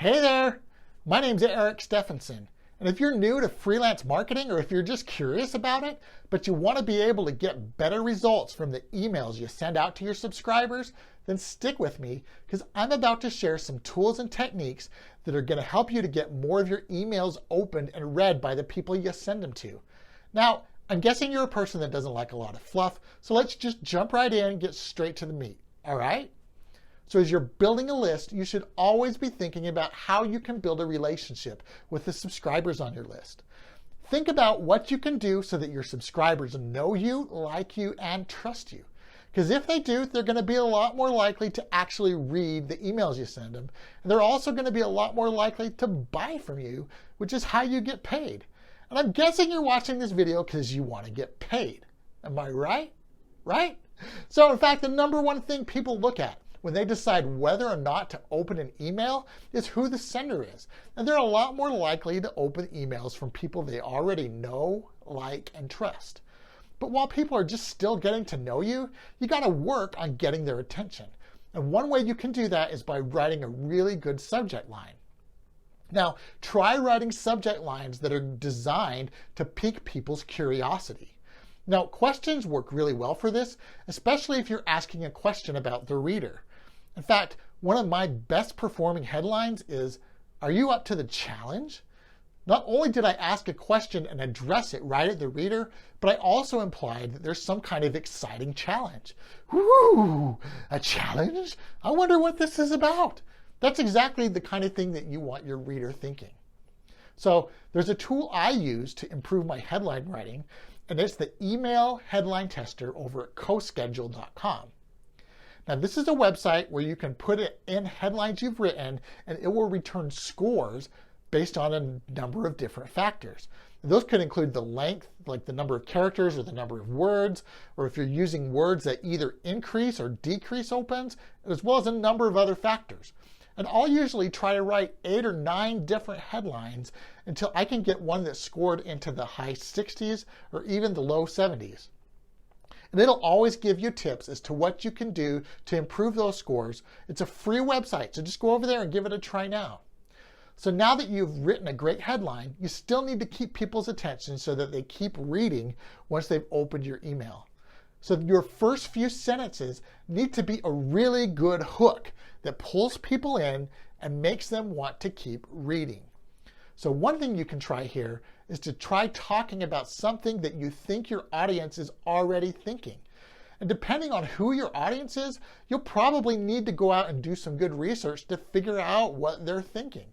Hey there, my name's Eric Stephenson, and if you're new to freelance marketing or if you're just curious about it, but you want to be able to get better results from the emails you send out to your subscribers, then stick with me because I'm about to share some tools and techniques that are going to help you to get more of your emails opened and read by the people you send them to. Now, I'm guessing you're a person that doesn't like a lot of fluff, so let's just jump right in and get straight to the meat, all right? So as you're building a list, you should always be thinking about how you can build a relationship with the subscribers on your list. Think about what you can do so that your subscribers know you, like you, and trust you. Because if they do, they're going to be a lot more likely to actually read the emails you send them. And they're also going to be a lot more likely to buy from you, which is how you get paid. And I'm guessing you're watching this video because you want to get paid. Am I right? Right? So in fact, the number one thing people look at when they decide whether or not to open an email is who the sender is. And they're a lot more likely to open emails from people they already know, like, and trust. But while people are just still getting to know you, you got to work on getting their attention. And one way you can do that is by writing a really good subject line. Now, try writing subject lines that are designed to pique people's curiosity. Now, questions work really well for this, especially if you're asking a question about the reader. In fact, one of my best performing headlines is, "Are you up to the challenge?" Not only did I ask a question and address it right at the reader, but I also implied that there's some kind of exciting challenge. Woo! A challenge? I wonder what this is about. That's exactly the kind of thing that you want your reader thinking. So there's a tool I use to improve my headline writing, and it's the email headline tester over at coschedule.com. Now, this is a website where you can put it in headlines you've written, and it will return scores based on a number of different factors. Those could include the length, like the number of characters or the number of words, or if you're using words that either increase or decrease opens, as well as a number of other factors. And I'll usually try to write 8 or 9 different headlines until I can get one that's scored into the high 60s or even the low 70s. And it'll always give you tips as to what you can do to improve those scores. It's a free website, so just go over there and give it a try now. So now that you've written a great headline, you still need to keep people's attention so that they keep reading once they've opened your email. So your first few sentences need to be a really good hook that pulls people in and makes them want to keep reading. So one thing you can try here is to try talking about something that you think your audience is already thinking. And depending on who your audience is, you'll probably need to go out and do some good research to figure out what they're thinking.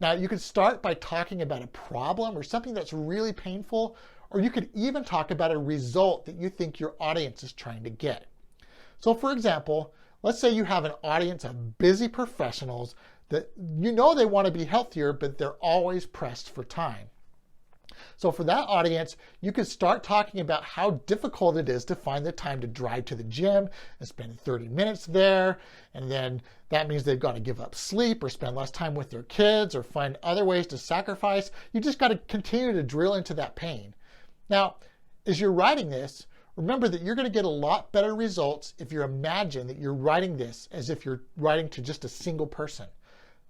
Now, you could start by talking about a problem or something that's really painful, or you could even talk about a result that you think your audience is trying to get. So for example, let's say you have an audience of busy professionals that you know they want to be healthier, but they're always pressed for time. So for that audience, you could start talking about how difficult it is to find the time to drive to the gym and spend 30 minutes there. And then that means they've got to give up sleep or spend less time with their kids or find other ways to sacrifice. You just got to continue to drill into that pain. Now, as you're writing this, remember that you're going to get a lot better results if you imagine that you're writing this as if you're writing to just a single person.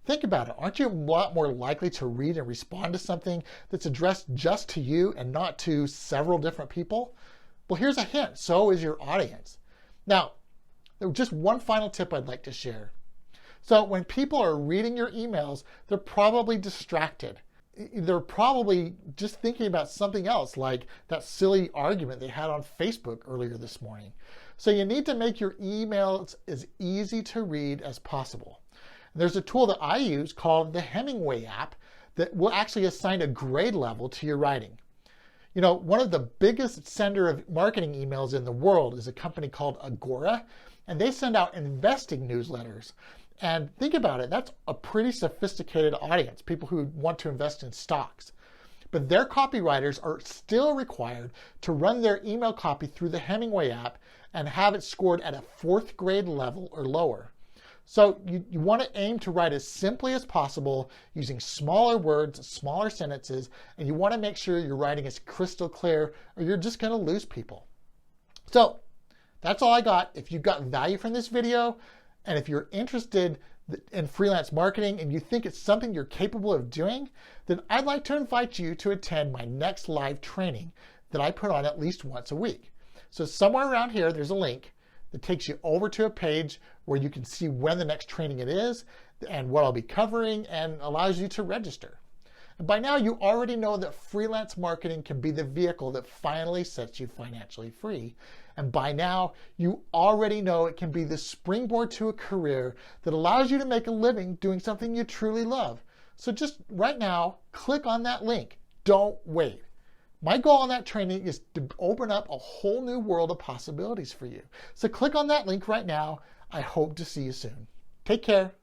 Think about it. Aren't you a lot more likely to read and respond to something that's addressed just to you and not to several different people? Well, here's a hint. So is your audience. Now, just one final tip I'd like to share. So when people are reading your emails, they're probably distracted. They're probably just thinking about something else, like that silly argument they had on Facebook earlier this morning. So you need to make your emails as easy to read as possible. There's a tool that I use called the Hemingway app that will actually assign a grade level to your writing. You know, one of the biggest sender of marketing emails in the world is a company called Agora, and they send out investing newsletters. And think about it, that's a pretty sophisticated audience, people who want to invest in stocks. But their copywriters are still required to run their email copy through the Hemingway app and have it scored at a 4th grade level or lower. So you want to aim to write as simply as possible using smaller words, smaller sentences, and you want to make sure you're writing as crystal clear or you're just going to lose people. So that's all I got. If you got value from this video, and if you're interested in freelance marketing and you think it's something you're capable of doing, then I'd like to invite you to attend my next live training that I put on at least once a week. So somewhere around here, there's a link that takes you over to a page where you can see when the next training it is and what I'll be covering, and allows you to register. And by now, you already know that freelance marketing can be the vehicle that finally sets you financially free. And by now, you already know it can be the springboard to a career that allows you to make a living doing something you truly love. So just right now, click on that link. Don't wait. My goal on that training is to open up a whole new world of possibilities for you. So click on that link right now. I hope to see you soon. Take care.